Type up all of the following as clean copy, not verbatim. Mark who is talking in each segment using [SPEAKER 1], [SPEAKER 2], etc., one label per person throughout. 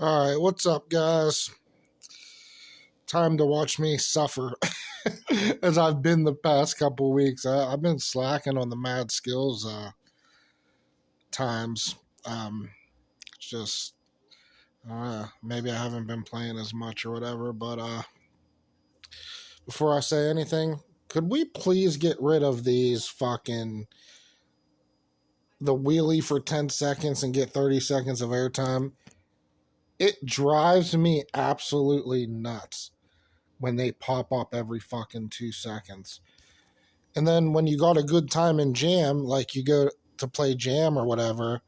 [SPEAKER 1] All right, what's up, guys? Time to watch me suffer as I've been the past couple weeks. I've been slacking on the Madskills times. It's just maybe I haven't been playing as much or whatever. But before I say anything, could we please get rid of these the wheelie for 10 seconds and get 30 seconds of airtime? It drives me absolutely nuts when they pop up every fucking 2 seconds. And then when you got a good time in jam, like you go to play jam or whatever,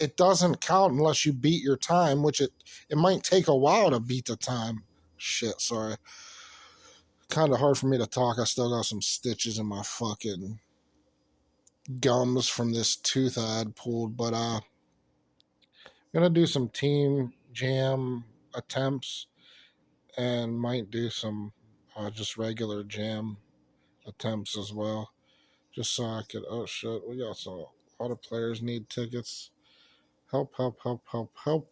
[SPEAKER 1] it doesn't count unless you beat your time, which it might take a while to beat the time. Shit, sorry. Kind of hard for me to talk. I still got some stitches in my fucking gums from this tooth I had pulled. But gonna do some team jam attempts and might do some just regular jam attempts as well. Just so I could. Oh shit, we got some. A lot of players need tickets. Help, help, help, help, help.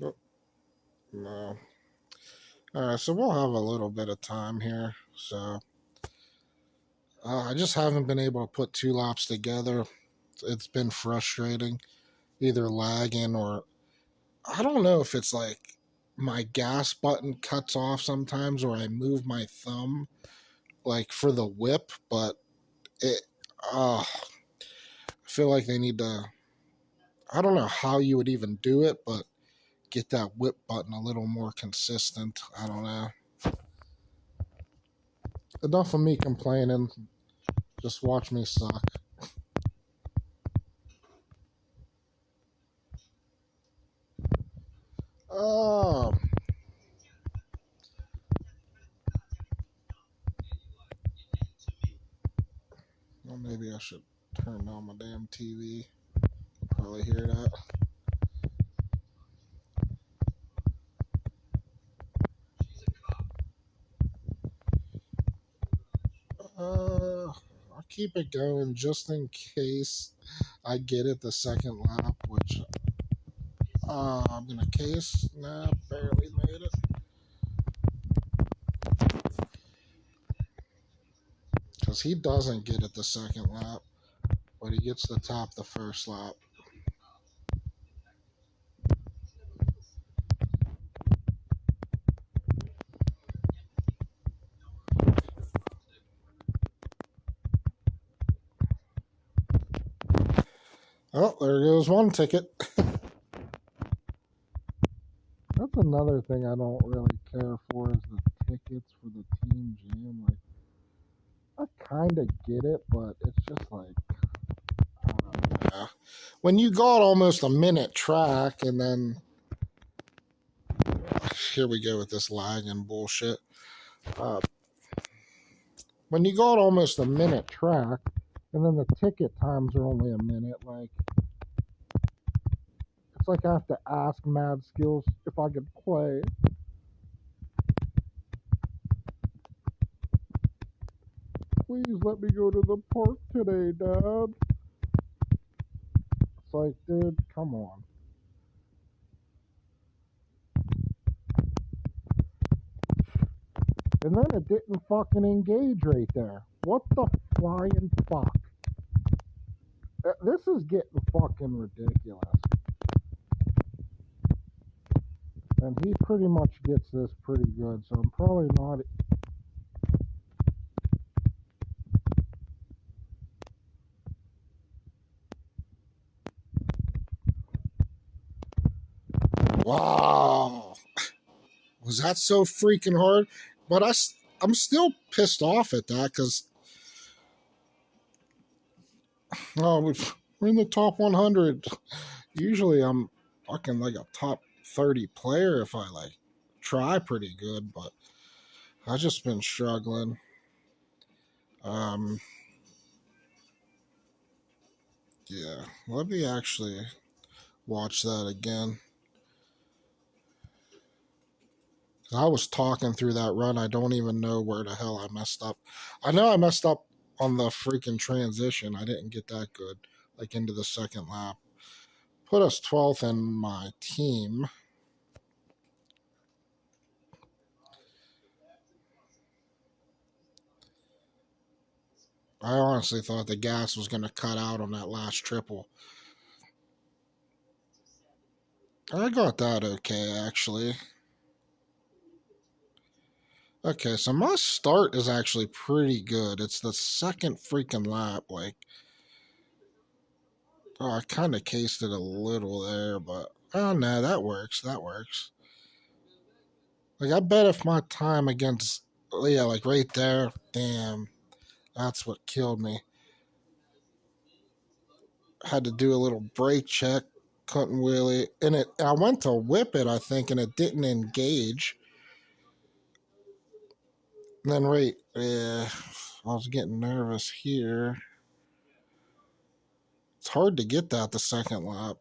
[SPEAKER 1] Oh, no. Alright, so we'll have a little bit of time here. So I just haven't been able to put two laps together. It's been frustrating. Either lagging or I don't know if it's like my gas button cuts off sometimes or I move my thumb like for the whip, but it I feel like they need to. I don't know how you would even do it, but get that whip button a little more consistent. I don't know. Enough of me complaining. Just watch me suck. Oh, well, maybe I should turn on my damn TV. Probably hear that. I'll keep it going just in case I get it the second lap, which I'm gonna case. Nah, barely made it. Because he doesn't get it the second lap, but he gets the top the first lap. Oh, there goes one ticket. That's another thing I don't really care for is the tickets for the team jam. Like, I kind of get it, but it's just like, when you got almost a minute track and then here we go with this lag and bullshit. Uh, when you got almost a minute track and then the ticket times are only a minute, like it's like I have to ask Madskills if I could play. Please let me go to the park today, Dad. It's like, dude, come on. And then it didn't fucking engage right there. What the flying fuck? This is getting fucking ridiculous. And he pretty much gets this pretty good, so I'm probably not. Wow. Was that so freaking hard? But I'm still pissed off at that because we're in the top 100. Usually I'm fucking like a top 30 player if I like try pretty good, but I've just been struggling. Yeah, let me actually watch that again. I was talking through that run. I don't even know where the hell I messed up. I know I messed up on the freaking transition. I didn't get that good, like into the second lap. put us 12th in my team. I honestly thought the gas was going to cut out on that last triple. I got that okay, actually. Okay, so my start is actually pretty good. It's the second freaking lap. Like, oh, I kind of cased it a little there, but oh no, that works. That works. Like, I bet if my time against, yeah, like right there, damn, that's what killed me. Had to do a little brake check, couldn't really, and it. I went to whip it, I think, and it didn't engage. And then right, yeah, I was getting nervous here. It's hard to get that the second lap.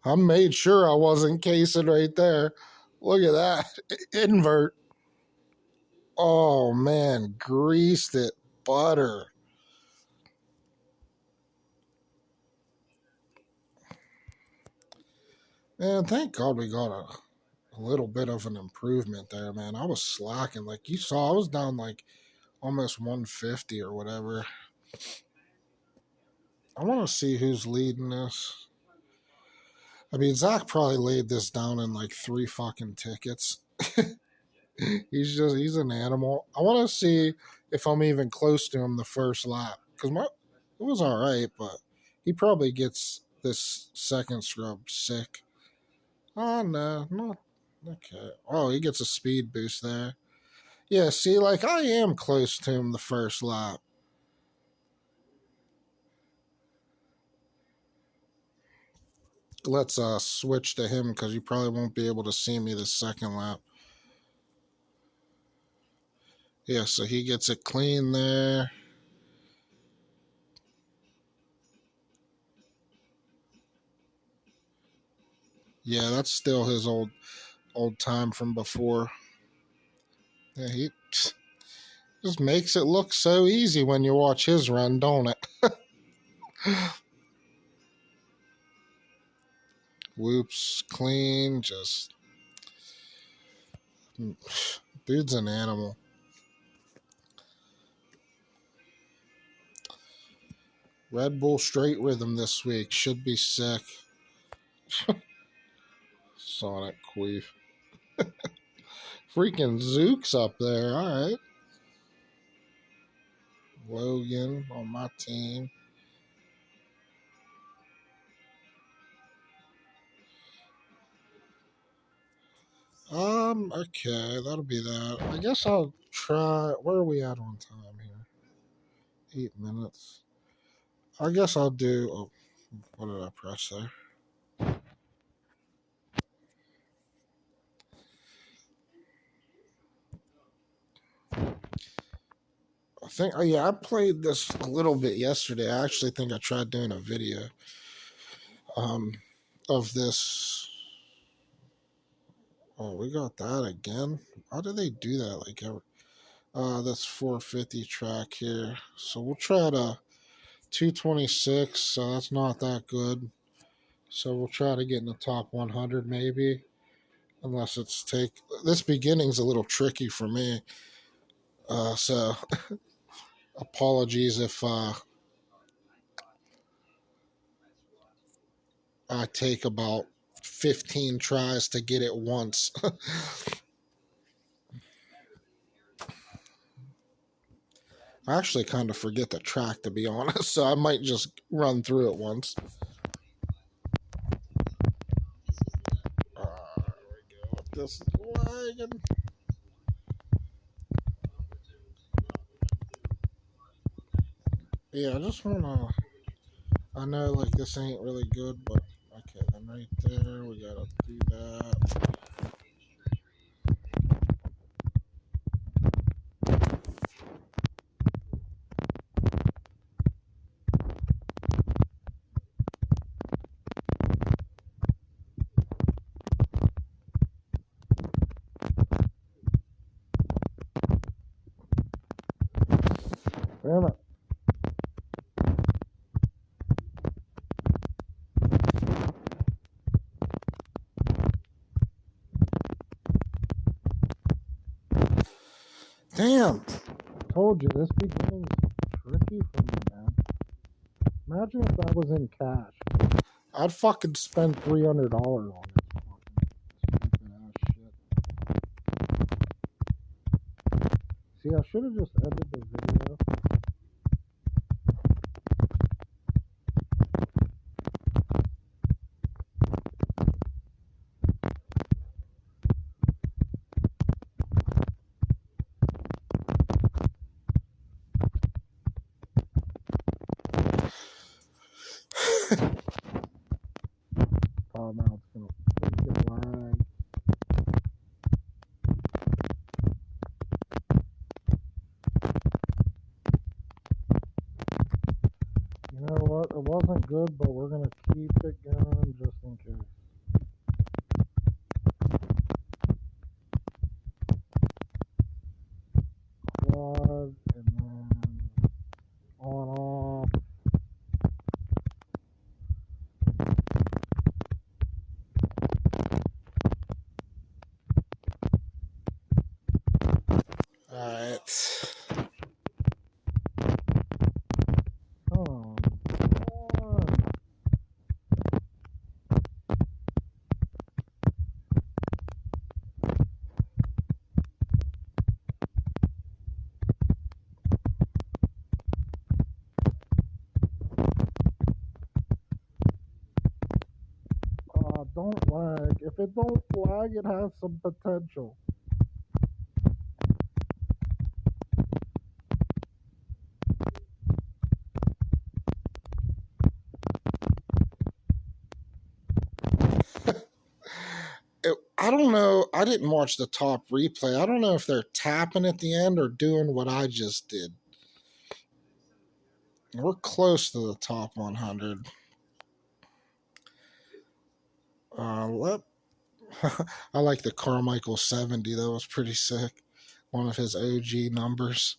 [SPEAKER 1] I made sure I wasn't casing right there. Look at that. Invert. Oh, man. Greased it. Butter. Man, thank God we got a little bit of an improvement there, man. I was slacking. Like you saw, I was down like almost 150 or whatever. I want to see who's leading this. I mean, Zach probably laid this down in like 3 fucking tickets. He's an animal. I want to see if I'm even close to him the first lap because it was all right, but he probably gets this second scrub sick. Oh no, not okay. Oh, he gets a speed boost there. Yeah, see, like I am close to him the first lap. Let's switch to him because you probably won't be able to see me the second lap. Yeah, so he gets it clean there. Yeah, that's still his old time from before. Yeah, he just makes it look so easy when you watch his run, don't it? Whoops, clean, just dude's an animal. Red Bull straight rhythm this week should be sick. Sonic Queef. Freaking Zook's up there. All right. Logan on my team. Okay, that'll be that. I guess I'll try. Where are we at on time here? 8 minutes. I guess I'll do. Oh, what did I press there? I think. Oh yeah, I played this a little bit yesterday. I actually think I tried doing a video. Um, of this. Oh, we got that again. How do they do that? Like, that's 450 track here. So we'll try to 226. So that's not that good. So we'll try to get in the top 100 maybe. Unless it's this beginning's a little tricky for me. So apologies if I take about 15 tries to get it once. I actually kind of forget the track, to be honest, so I might just run through it once. There we go. This wagon. Yeah, I just want to. I know, like, this ain't really good, but okay, then right there, we gotta do that. Damn it. Damn. Told you this beginning's tricky for me, man. Imagine if that was in cash. I'd fucking spend $300 on this fucking stupid ass shit. See, I should have just ended the video. Oh, now it's gonna freaking lag. You know what? It wasn't good, but we're gonna keep it going just in case. Quad and then on off. Alright. Come on. Don't lag. If it don't flag, it has some potential. I don't know. I didn't watch the top replay. I don't know if they're tapping at the end or doing what I just did. We're close to the top 100. I like the Carmichael 70. That was pretty sick. One of his OG numbers.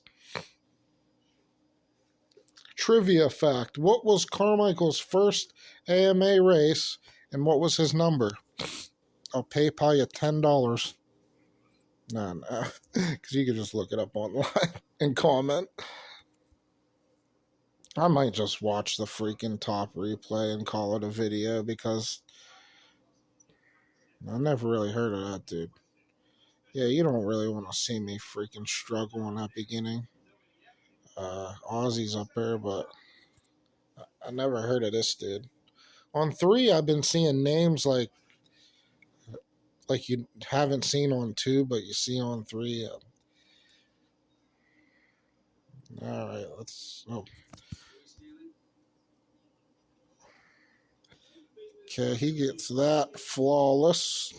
[SPEAKER 1] Trivia fact. What was Carmichael's first AMA race and what was his number? I'll PayPal you $10. No. Because you can just look it up online and comment. I might just watch the freaking top replay and call it a video because I never really heard of that dude. Yeah, you don't really want to see me freaking struggle in that beginning. Aussie's up there, but I never heard of this dude. On 3, I've been seeing names like you haven't seen on 2, but you see on 3. All right, let's. Oh. Okay, he gets that flawless.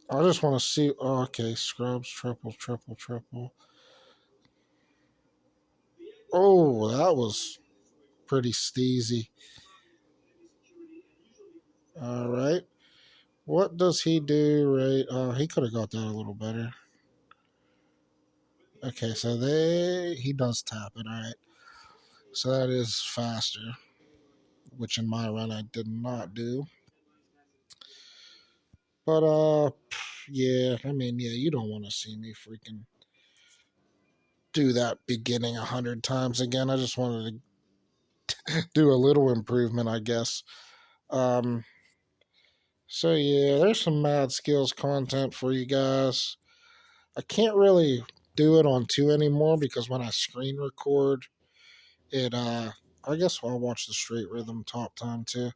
[SPEAKER 1] I just want to see. Oh, okay, scrubs, triple, triple, triple. Oh, that was pretty steezy. All right. What does he do right? He could have got that a little better. Okay, so he does tap it. All right. So that is faster, which in my run I did not do. But yeah, I mean, yeah, you don't want to see me freaking do that beginning 100 times again. I just wanted to do a little improvement, I guess. Um, so yeah, there's some Madskills content for you guys. I can't really do it on 2 anymore because when I screen record, I guess I'll watch the straight rhythm top time too.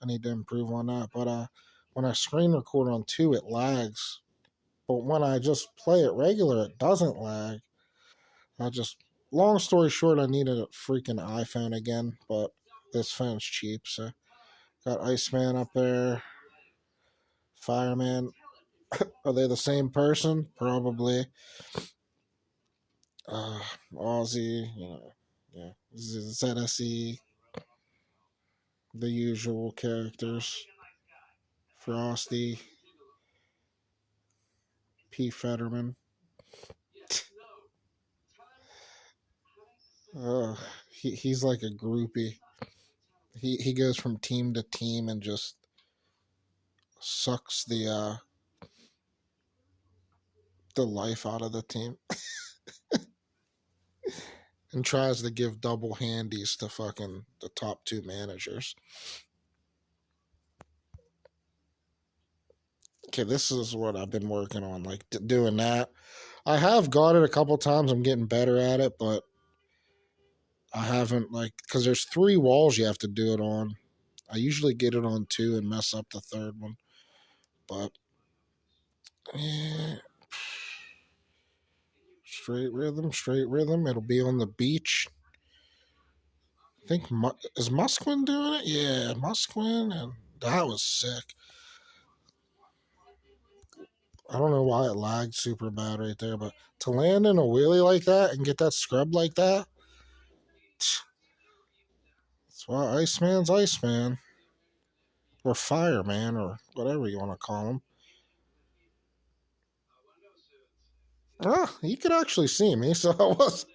[SPEAKER 1] I need to improve on that. But when I screen record on 2, it lags. But when I just play it regular, it doesn't lag. Long story short, I needed a freaking iPhone again, but this phone's cheap, so got Iceman up there, Fireman. Are they the same person? Probably. Aussie, yeah, ZSE, the usual characters. Frosty, P. Fetterman. Uh, he's like a groupie. He goes from team to team and just sucks the life out of the team and tries to give double handies to fucking the top two managers. Okay, this is what I've been working on, like doing that. I have got it a couple times. I'm getting better at it, but I haven't, like, because there's 3 walls you have to do it on. I usually get it on 2 and mess up the third one, but eh, straight rhythm, straight rhythm. It'll be on the beach. I think is Musquin doing it? Yeah, Musquin, and that was sick. I don't know why it lagged super bad right there, but to land in a wheelie like that and get that scrub like that, that's why Iceman's Iceman, or Fireman, or whatever you want to call him. Ah, you could actually see me, so I was.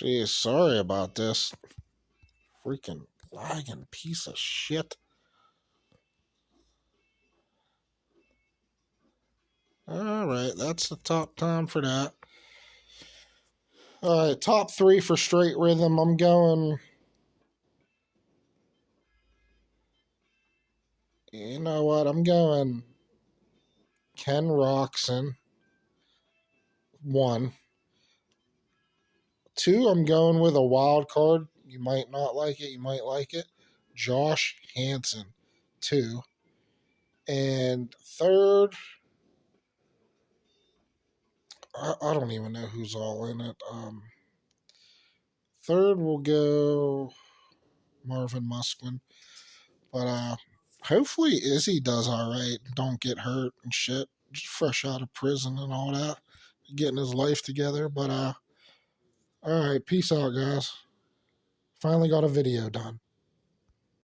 [SPEAKER 1] Jeez, sorry about this. Freaking lagging piece of shit. Alright, that's the top time for that. Alright, top 3 for straight rhythm. I'm going. You know what? I'm going Ken Roxon. 1. 2, I'm going with a wild card. You might not like it, you might like it. Josh Hansen. 2. And third, I don't even know who's all in it. Third will go Marvin Musquin. But hopefully Izzy does all right. Don't get hurt and shit. Just fresh out of prison and all that. Getting his life together. But all right, peace out, guys. Finally got a video done.